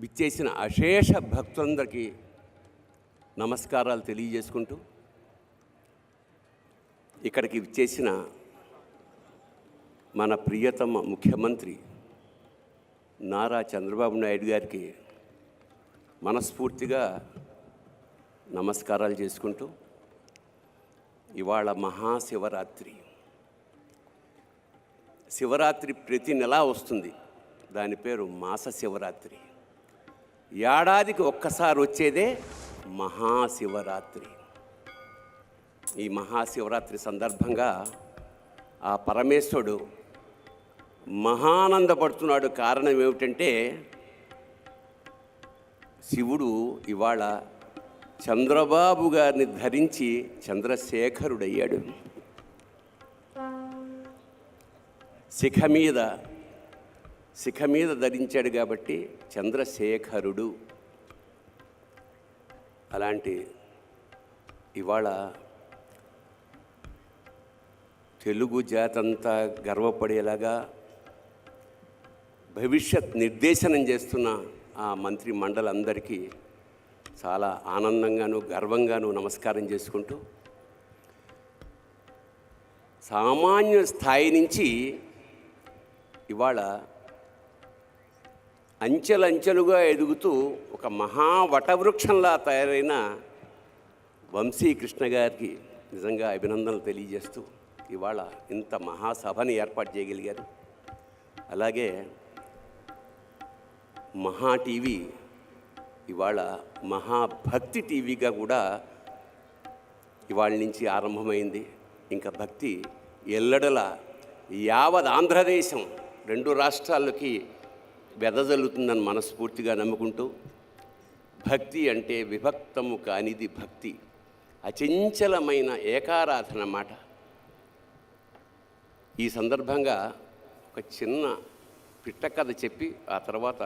విచ్చేసిన అశేష భక్తులందరికీ నమస్కారాలు తెలియజేసుకుంటూ, ఇక్కడికి విచ్చేసిన మన ప్రియతమ ముఖ్యమంత్రి నారా చంద్రబాబు నాయుడు గారికి మనస్ఫూర్తిగా నమస్కారాలు చేసుకుంటూ, ఇవాళ మహాశివరాత్రి. శివరాత్రి ప్రతి నెలా వస్తుంది. దాని పేరు మాస శివరాత్రి. ఏడాదికి ఒక్కసారి వచ్చేదే మహాశివరాత్రి. ఈ మహాశివరాత్రి సందర్భంగా ఆ పరమేశ్వరుడు మహానందపడుతున్నాడు. కారణం ఏమిటంటే, శివుడు ఇవాళ చంద్రబాబు గారిని ధరించి చంద్రశేఖరుడయ్యాడు. శిఖ మీద ధరించాడు కాబట్టి చంద్రశేఖరుడు. అలాంటి ఇవాళ తెలుగు జాతంతా గర్వపడేలాగా భవిష్యత్ నిర్దేశనం చేస్తున్న ఆ మంత్రి మండలందరికీ చాలా ఆనందంగాను గర్వంగాను నమస్కారం చేసుకుంటూ, సామాన్య స్థాయి నుంచి ఇవాళ అంచెలంచెలుగా ఎదుగుతూ ఒక మహావటవృక్షంలా తయారైన వంశీకృష్ణ గారికి నిజంగా అభినందనలు తెలియజేస్తూ, ఇవాళ ఇంత మహాసభని ఏర్పాటు చేయగలిగారు. అలాగే మహా టీవీ ఇవాళ మహాభక్తి టీవీగా కూడా ఇవాళ నుంచి ఆరంభమైంది. ఇంకా భక్తి ఎల్లడల యావత్ ఆంధ్రదేశం 2 రాష్ట్రాలకి వెదజల్లుతుందని మనస్ఫూర్తిగా నమ్ముకుంటూ, భక్తి అంటే విభక్తము కానిది భక్తి, అచంచలమైన ఏకారాధన మాట. ఈ సందర్భంగా ఒక చిన్న పిట్ట కథ చెప్పి ఆ తర్వాత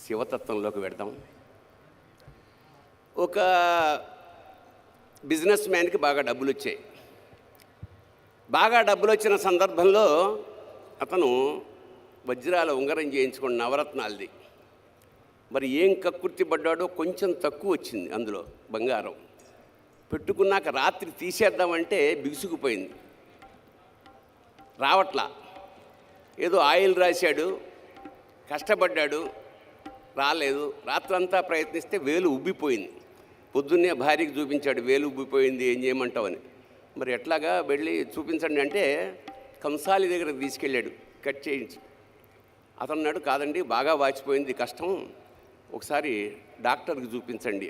శివతత్వంలోకి వెడదాం. ఒక బిజినెస్ మ్యాన్కి బాగా డబ్బులు వచ్చాయి. బాగా డబ్బులు వచ్చిన సందర్భంలో అతను వజ్రాల ఉంగరం చేయించుకుని నవరత్నాలది. మరి ఏం కక్కుర్తి పడ్డాడో కొంచెం తక్కువ వచ్చింది అందులో బంగారం. పెట్టుకున్నాక రాత్రి తీసేద్దామంటే బిగుసుకుపోయింది, రావట్లా. ఏదో ఆయిల్ రాశాడు, కష్టపడ్డాడు, రాలేదు. రాత్రంతా ప్రయత్నిస్తే వేలు ఉబ్బిపోయింది. పొద్దున్నే భార్యకి చూపించాడు, వేలు ఉబ్బిపోయింది, ఏం చేయమంటావని. మరి ఎట్లాగా వెళ్ళి చూపించండి అంటే కంసాలి దగ్గరకు తీసుకెళ్ళాడు, కట్ చేయించి. అతను అన్నాడు, కాదండి బాగా వాచిపోయింది, కష్టం, ఒకసారి డాక్టర్కి చూపించండి.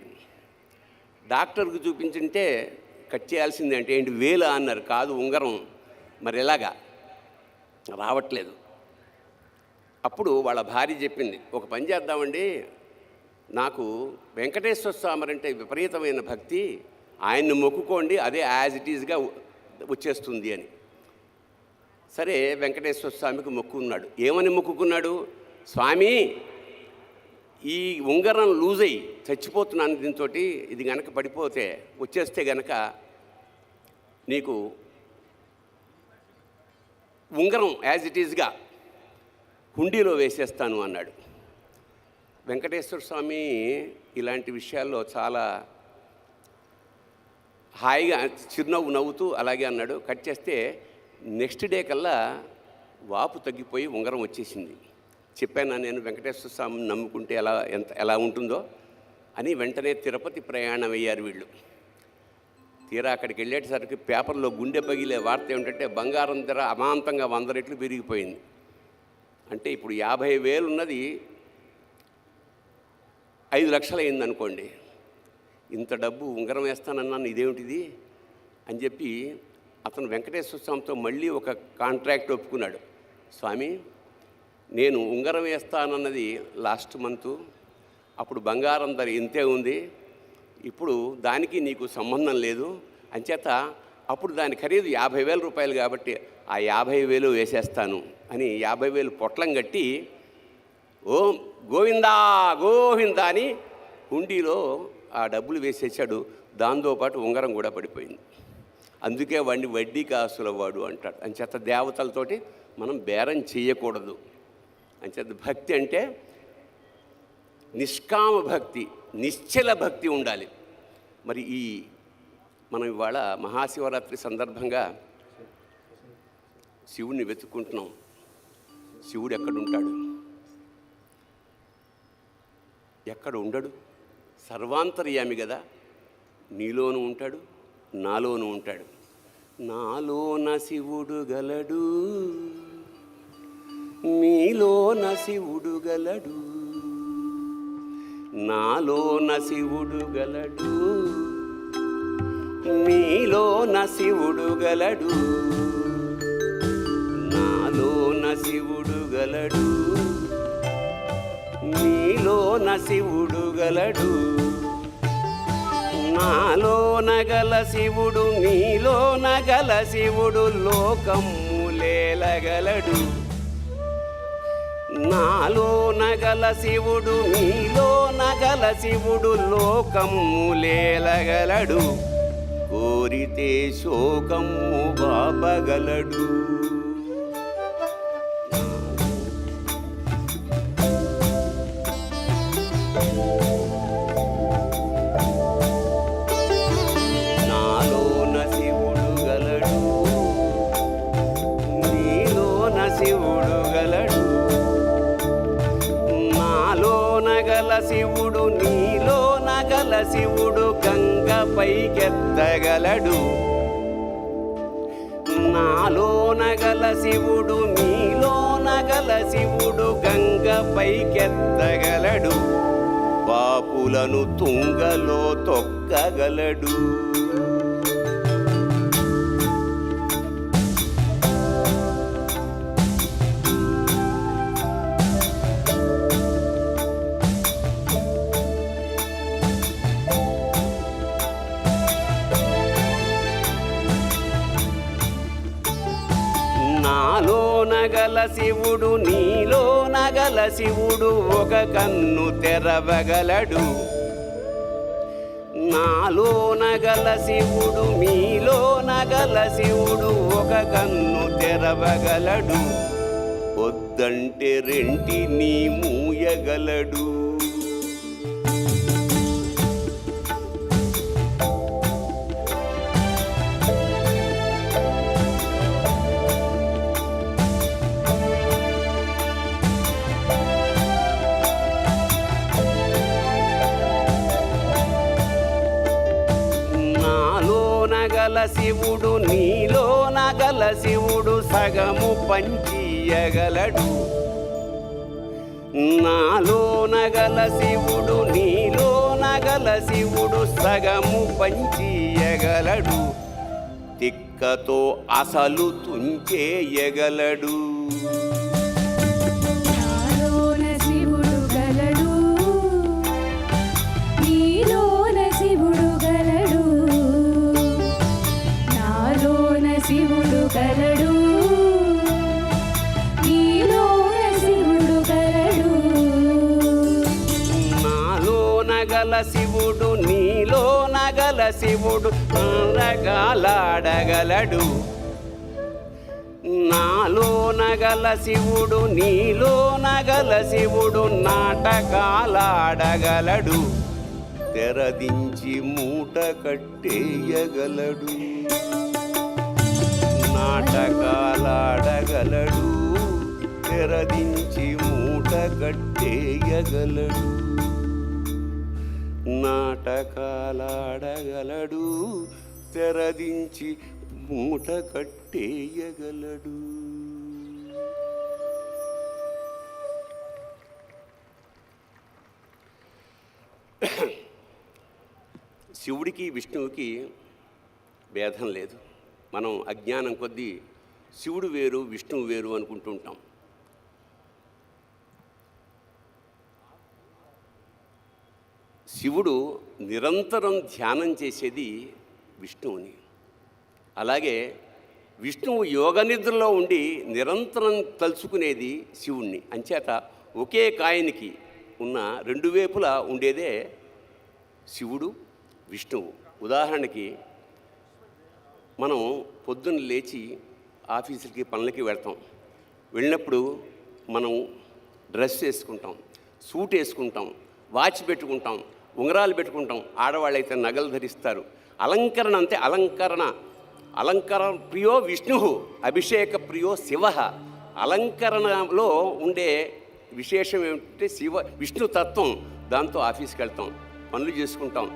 డాక్టర్కి చూపించుంటే కట్ చేయాల్సిందే అంటే ఏంటి వేలా అన్నారు. కాదు ఉంగరం. మరి ఎలాగా రావట్లేదు. అప్పుడు వాళ్ళ భార్య చెప్పింది, ఒక పని చేద్దామండి, నాకు వెంకటేశ్వర స్వామి అంటే విపరీతమైన భక్తి, ఆయన్ని మొక్కుకోండి, అదే యాజ్ ఇట్ ఈజ్గా వచ్చేస్తుంది అని. సరే వెంకటేశ్వర స్వామికి మొక్కుకున్నాడు. ఏమని మొక్కుకున్నాడు? స్వామి, ఈ ఉంగరం లూజ్ అయ్యి చచ్చిపోతున్నాను, దీంతో ఇది గనక పడిపోతే వచ్చేస్తే గనక నీకు ఉంగరం యాజ్ ఇట్ ఈజ్గా హుండీలో వేసేస్తాను అన్నాడు. వెంకటేశ్వర స్వామి ఇలాంటి విషయాల్లో చాలా హాయిగా చిరునవ్వు నవ్వుతూ అలాగే అన్నాడు. కట్ చేస్తే నెక్స్ట్ డే కల్లా వాపు తగ్గిపోయి ఉంగరం వచ్చేసింది. చెప్పాను నేను వెంకటేశ్వర స్వామిని నమ్ముకుంటే ఎలా ఉంటుందో అని. వెంటనే తిరుపతి ప్రయాణం అయ్యారు వీళ్ళు. తీరా అక్కడికి వెళ్ళేసరికి పేపర్లో గుండె పగిలే వార్త ఏమిటంటే, బంగారం ధర అమాంతంగా 100 రెట్లు పెరిగిపోయింది. అంటే ఇప్పుడు 50,000 ఉన్నది 5 లక్షలు అయింది అనుకోండి. ఇంత డబ్బు ఉంగరం వేస్తానన్నాను, ఇదేమిటిది అని చెప్పి అతను వెంకటేశ్వర స్వామితో మళ్ళీ ఒక కాంట్రాక్ట్ ఒప్పుకున్నాడు. స్వామి, నేను ఉంగరం వేస్తానన్నది లాస్ట్ మంతు, అప్పుడు బంగారం ధర ఇంతే ఉంది, ఇప్పుడు దానికి నీకు సంబంధం లేదు, అంచేత అప్పుడు దాని ఖరీదు 50,000 రూపాయలు కాబట్టి ఆ 50,000 వేసేస్తాను అని 50,000 పొట్లం కట్టి ఓం గోవిందా గోవిందా అని హుండీలో ఆ డబ్బులు వేసేసాడు. దాంతోపాటు ఉంగరం కూడా పడిపోయింది. అందుకే వాడిని వడ్డీ కాసుల వాడు అంటాడు. అంచేత దేవతలతోటి మనం బేరం చేయకూడదు. అంచేత భక్తి అంటే నిష్కామ భక్తి, నిశ్చల భక్తి ఉండాలి. మరి మనం ఇవాళ మహాశివరాత్రి సందర్భంగా శివుడిని వెతుక్కుంటున్నాం. శివుడు ఎక్కడుంటాడు? ఎక్కడ ఉండడు? సర్వాంతర్యామి కదా. నీలోనూ ఉంటాడు, నాలోనూ ఉంటాడు. నాలోన శివుడు గలడు, నీలోన శివుడు గలడు. నాలోన శివుడు గలడు, నీలోన శివుడు గలడు. నాలోన శివుడు గలడు, నీలోన శివుడు గలడు. నాలోన గల శివుడు, నీలోన గల శివుడు లోకములేలగలడు. నాలోన గల శివుడు, నీలోన గల శివుడు లోకములేలగలడు. కోరితే శోకము బాపగలడు. నాలోన శివుడు గలడు, నీలోన శివుడు గలడు. నాలోన గల శివుడు, నీలోన గల శివుడు గంగ పైకెత్తగలడు. నాలోన గల శివుడు, నీలోన గల శివుడు గంగ పైకెత్తగలడు. పాపులను తుంగలో తొక్కగలడు. నాలోన గల శివుడు, నీలోన గల శివుడు ఒక కన్ను తెరవగలడు. నాలోన గల శివుడు, మీలోన గల శివుడు ఒక కన్ను తెరవగలడు. వద్దంటే రెంటిని మూయగలడు. గల శివుడు, నీలోన గల శివుడు సగము పంచియగలడు. నాలోన గల శివుడు, నీలోన గల శివుడు సగము పంచియగలడు. తిక్కతో అసలు తుంచేయగలడు. శివుడు గలడు, నీలోన శివుడు గలడు. నాలోన గల శివుడు, నీలోన గల శివుడు నాటకాలాడగలడు. నాలోన గల శివుడు, నీలోన గల శివుడు నాటకాలాడగలడు. తెరదించి మూట కట్టేయగలడు. నాటకాలాడగలడు. తెరదించి మూట కట్టేయగలడు. నాటకాలాడగలడు. తెరదించి మూట కట్టేయగలడు. శివుడికి విష్ణువుకి భేదం లేదు. మనం అజ్ఞానం కొద్దీ శివుడు వేరు విష్ణువు వేరు అనుకుంటుంటాం. శివుడు నిరంతరం ధ్యానం చేసేది విష్ణువుని. అలాగే విష్ణువు యోగ నిద్రలో ఉండి నిరంతరం తలుచుకునేది శివుణ్ణి. అంచేత ఒకే కాయనికి ఉన్న రెండు వైపులా ఉండేదే శివుడు విష్ణువు. ఉదాహరణకి మనం పొద్దున్న లేచి ఆఫీసులకి పనులకి వెళ్తాం. వెళ్ళినప్పుడు మనం డ్రెస్ వేసుకుంటాం, సూట్ వేసుకుంటాం, వాచ్ పెట్టుకుంటాం, ఉంగరాలు పెట్టుకుంటాం. ఆడవాళ్ళైతే నగలు ధరిస్తారు. అలంకరణ అంతే. అలంకరణ ప్రియో విష్ణు, అభిషేక ప్రియో శివ. అలంకరణలో ఉండే విశేషం ఏమిటంటే విష్ణు తత్వం. దాంతో ఆఫీస్కి వెళ్తాం, పనులు చేసుకుంటాం.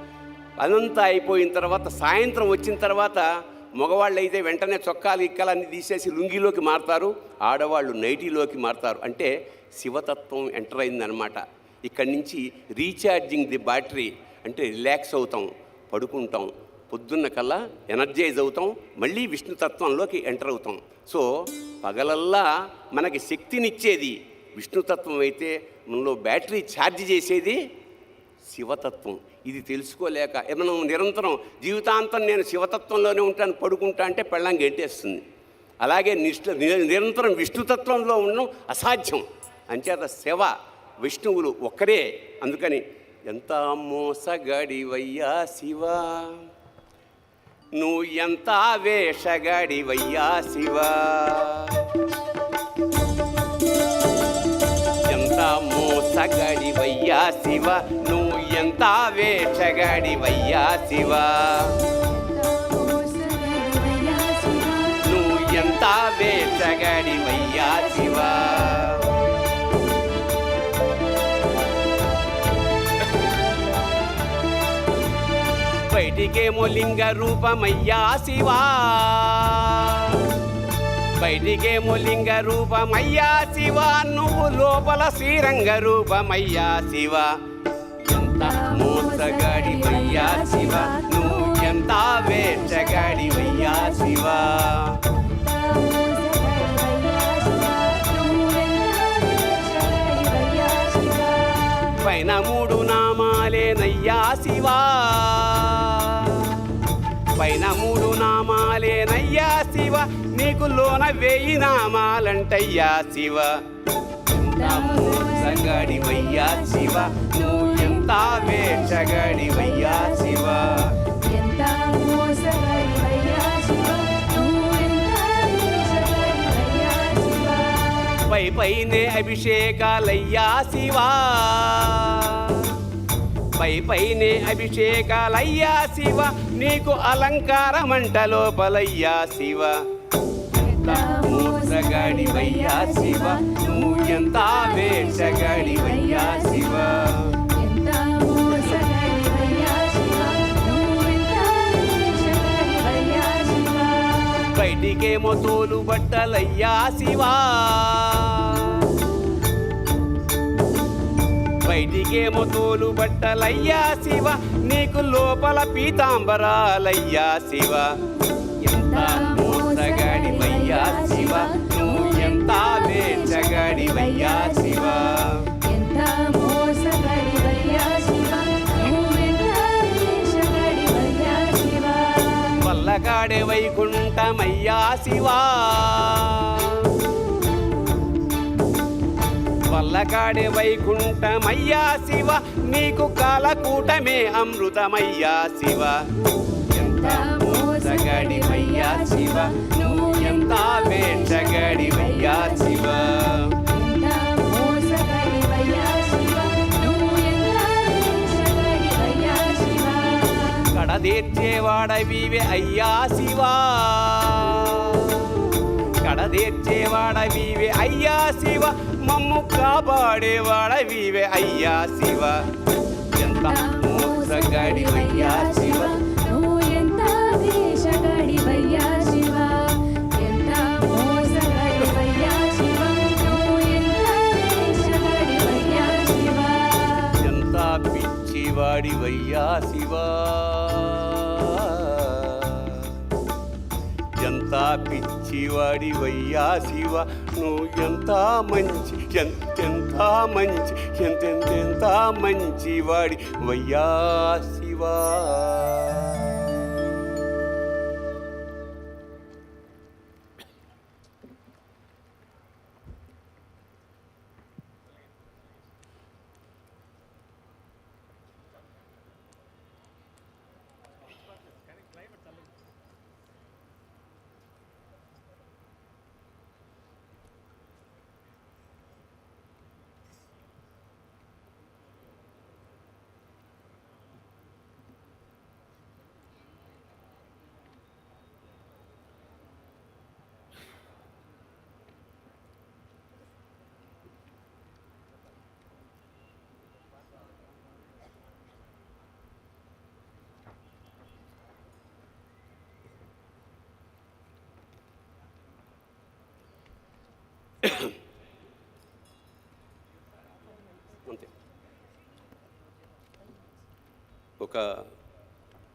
అదంతా అయిపోయిన తర్వాత సాయంత్రం వచ్చిన తర్వాత మగవాళ్ళు అయితే వెంటనే చొక్కాలు ఇక్కలన్నీ తీసేసి లుంగిలోకి మారుతారు, ఆడవాళ్ళు నైటీలోకి మారుతారు. అంటే శివతత్వం ఎంటర్ అయిందనమాట. ఇక్కడి నుంచి రీఛార్జింగ్ ది బ్యాటరీ, అంటే రిలాక్స్ అవుతాం, పడుకుంటాం, పొద్దున్న కల్లా ఎనర్జైజ్ అవుతాం, మళ్ళీ విష్ణుతత్వంలోకి ఎంటర్ అవుతాం. సో పగలల్లా మనకి శక్తినిచ్చేది విష్ణుతత్వం అయితే, మనలో బ్యాటరీ ఛార్జ్ చేసేది శివతత్వం. ఇది తెలుసుకోలేక మనం నిరంతరం జీవితాంతం నేను శివతత్వంలోనే ఉంటాను, పడుకుంటా అంటే పెళ్ళం గెంటేస్తుంది. అలాగే నిరంతరం విష్ణుతత్వంలో ఉండడం అసాధ్యం. అంచేత శివ విష్ణువులు ఒక్కరే. అందుకని ఎంత మోసగాడివయ్యా శివ, నువ్వు ఎంత వేషగాడివయ్యా శివ, ఎంత మోసగాడివయ్యా శివ, నువ్వు ఎంత వేషగాడివయ్యా శివ, నువ్వు ఎంత వేషగాడివయ్యా శివ. బయటికేమో లింగ రూపమయ్యా శివా, బయటికేమో లింగ రూపమయ్యా శివ, నువ్వు లోపల శ్రీరంగ రూపమయ్యా శివ. ఎంత మోసగాడివయ్యా శివ, నువ్వు ఎంత వేషగాడివయ్యా శివ, పైన 3 నామాలేనయ్యా శివా, పైన 3 నామాలేనయ్యా శివ, నీకు లోన 1000 నామాలంటయ్యా శివ. ఎంత మోసగాడివయ్యా శివ, నువ్వు ఎంత వేషగాడివయ్యా శివ, పైనే అభిషేకాలయ్యా శివా, పైనే అభిషేకాలయ్యా శివ, నీకు అలంకారమంట లోపలయ్యా శివ. ఎంత మోసగాడివయ్యా శివ, నువ్వు ఎంత వేషగాడివయ్యా శివ, బయటికేమో తోలు బట్టలయ్యా శివా, బయటికేమో తోలు బట్టలయ్యా శివ, నీకు లోపల పీతాంబరాలయ్యా శివ. ఎంత మోసగాడివయ్యా శివ, నువ్వు ఎంత వేషగాడివయ్యా శివ, వల్లకాడే వైకుంఠమయ్యా శివా, వల్లకాడే వైకుంఠమయ్యా శివ, నీకు కాలకూటమే అమృతమయ్యా శివ. ఎంత మోసగాడివయ్యా శివ, నువ్వు ఎంత వేషగాడివయ్యా శివ, కడదేర్చేవాడవివే అయ్యా శివా, కడదేర్చేవాడవివే అయ్యా శివ, మమ్ము కాపాడేవాడవివే అయ్యా శివ. ఎంత మోసగాడివయ్యా శివ, నువ్వు ఎంత వేషగాడివయ్యా శివ, ఎంత మోసగాడివయ్యా శివ, నువ్వు ఎంత వేషగాడివయ్యా శివ, ఎంత పిచ్చివాడివయ్యా శివ, ఎంత పిచ్చివాడివయ్యా శివ, నువ్వు ఎంత మంచి ఎంతెంత మంచి ఎంతెంత మంచివాడి వయ్యా శివా. అంతే.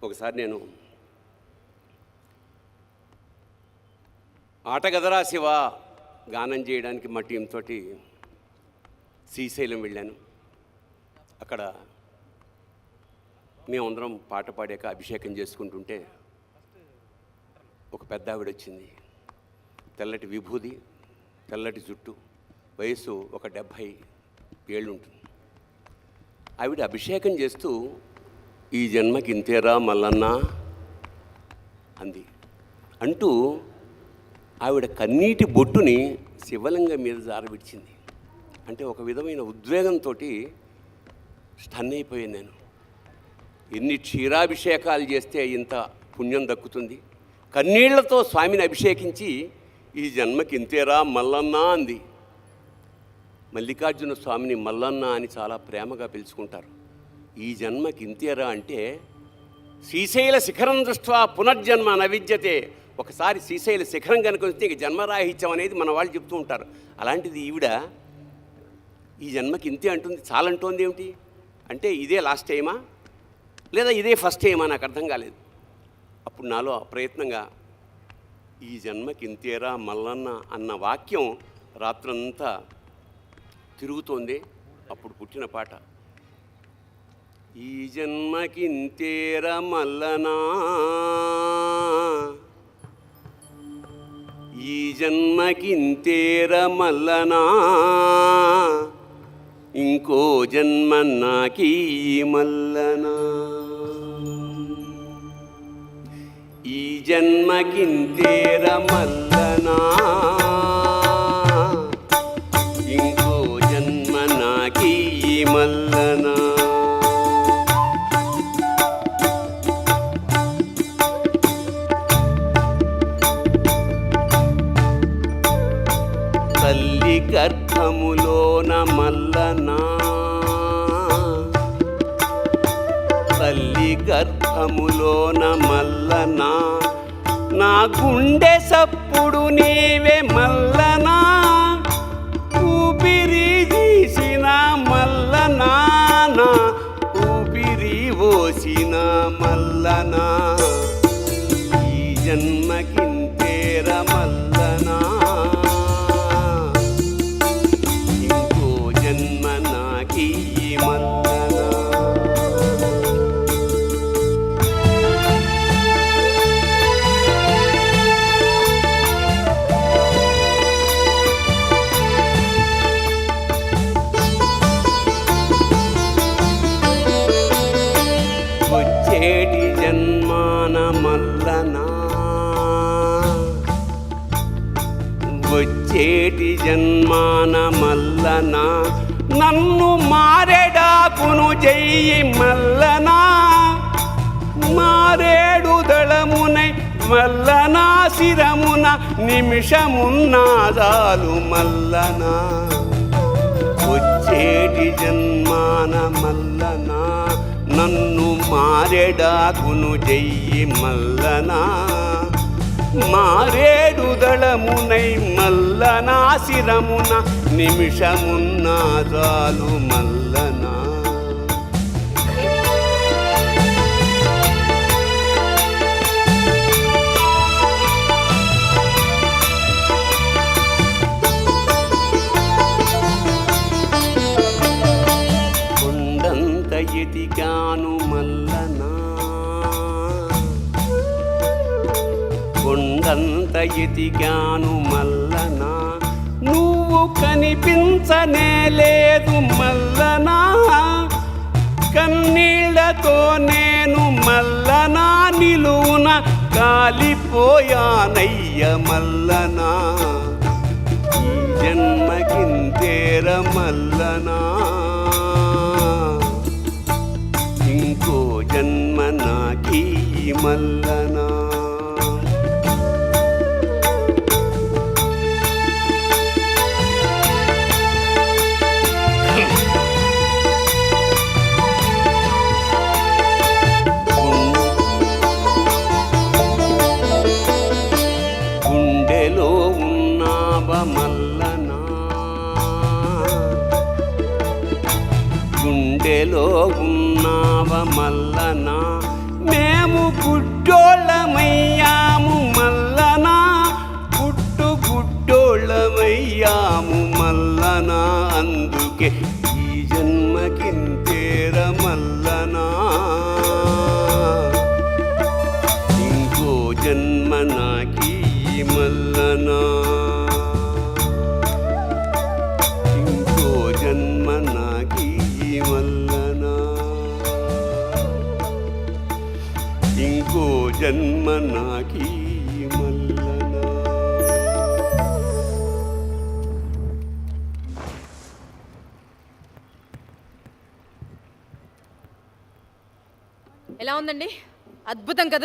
ఒకసారి నేను ఆటగదరా శివ గానం చేయడానికి మా టీంతో శ్రీశైలం వెళ్ళాను. అక్కడ మేమందరం పాట పాడాక అభిషేకం చేసుకుంటుంటే ఒక పెద్ద ఆవిడ వచ్చింది. తెల్లటి విభూది, తెల్లటి జుట్టు, వయసు ఒక 70 ఏళ్ళు ఉంటుంది. ఆవిడ అభిషేకం చేస్తూ ఈ జన్మకి ఇంతేరా మల్లన్న అంది. అంటూ ఆవిడ కన్నీటి బొట్టుని శివలింగం మీద జారవిడిచింది. అంటే ఒక విధమైన ఉద్వేగంతో స్టన్ అయిపోయాను నేను. ఎన్ని క్షీరాభిషేకాలు చేస్తే ఇంత పుణ్యం దక్కుతుంది? కన్నీళ్లతో స్వామిని అభిషేకించి ఈ జన్మకి ఇంతేరా మల్లన్న అంది. మల్లికార్జున స్వామిని మల్లన్న అని చాలా ప్రేమగా పిలుచుకుంటారు. ఈ జన్మకి ఇంతేరా అంటే శ్రీశైల శిఖరం దృష్ట్యా పునర్జన్మ నవిద్యతే. ఒకసారి శ్రీశైల శిఖరం కనుక వస్తే ఇక జన్మరాహిత్యం అనేది మన వాళ్ళు చెప్తూ ఉంటారు. అలాంటిది ఈవిడ ఈ జన్మకి ఇంతే అంటుంది. చాలంటోంది ఏమిటి అంటే ఇదే లాస్ట్ టైమా లేదా ఇదే ఫస్ట్ టైమా నాకు అర్థం కాలేదు. అప్పుడు నాలో ప్రయత్నంగా ఈ జన్మకి ఇంతేరా మల్లన్న అన్న వాక్యం రాత్రంతా తిరుగుతోంది. అప్పుడు పుట్టిన పాట ఈ జన్మకి ఇంతేరా మల్లనా, ఈ జన్మకి ఇంతేరా మల్లనా, ఇంకో జన్మ నాకీ మల్లనా, ఈ జన్మకి ఇంతేరా మల్లనా, ఇంకో జన్మ నాకీ మల్లనా. తల్లి గర్భములోన మల్లనా, తల్లి గర్భములోన మల్లనా, నా గుండె సప్పుడు నీవే మల్లనా, ఊపిరి తీసిన మల్లనా, నా ఊపిరి పోసిన మల్లనా, ఈ జన్మకింతేర మల్లనా, ఇంకో జన్మ నాకీ మల్లనా. వచ్చేటి జన్మాన మల్లనా, వచ్చేటి జన్మాన మల్లనా, నన్ను మారేడాకును చెయ్యి మల్లనా, మారేడు దళమునై మల్లనా, శిరమున నిమిషమున్నాదాలు మల్లనా, వచ్చేటి జన్మాన మల్లనా, నన్ను మారేడాకును చెయ్యి మల్లనా, మారేడు దళమునై మల్లనా, శిరమున నిమిషమున్నాదాలు మల్లనా. కొండంత ఎదిగాను మల్లనా, కొండంత ఎదిగాను మల్లనా, నువ్వు కనిపించనే లేదు మల్లనా, కన్నీళ్లతో నేను మల్లనా, నిలువున కాలిపోయానయ్య మల్లనా, ఈ జన్మకింతేర మల్లనా, ఇంకో జన్మ నాకీ మల్లనా. గుండెలో ఉన్నావ మల్లనా, గుండెలో ఉన్నావ మల్లనా మేము గుడ్డోళ్ళమయ్యాము మల్లనా గుడ్డోళ్ళమయ్యాము మల్లనా అందుకే ఈ జన్మకింతేర మల్లనా ఇంకో జన్మ నాకీ మల్లనా ఇంకో జన్మ నాకీ మల్లనా ఇంకో జన్మ నాకీ మల్లనా. ఎలా ఉందండి? అద్భుతం కదా.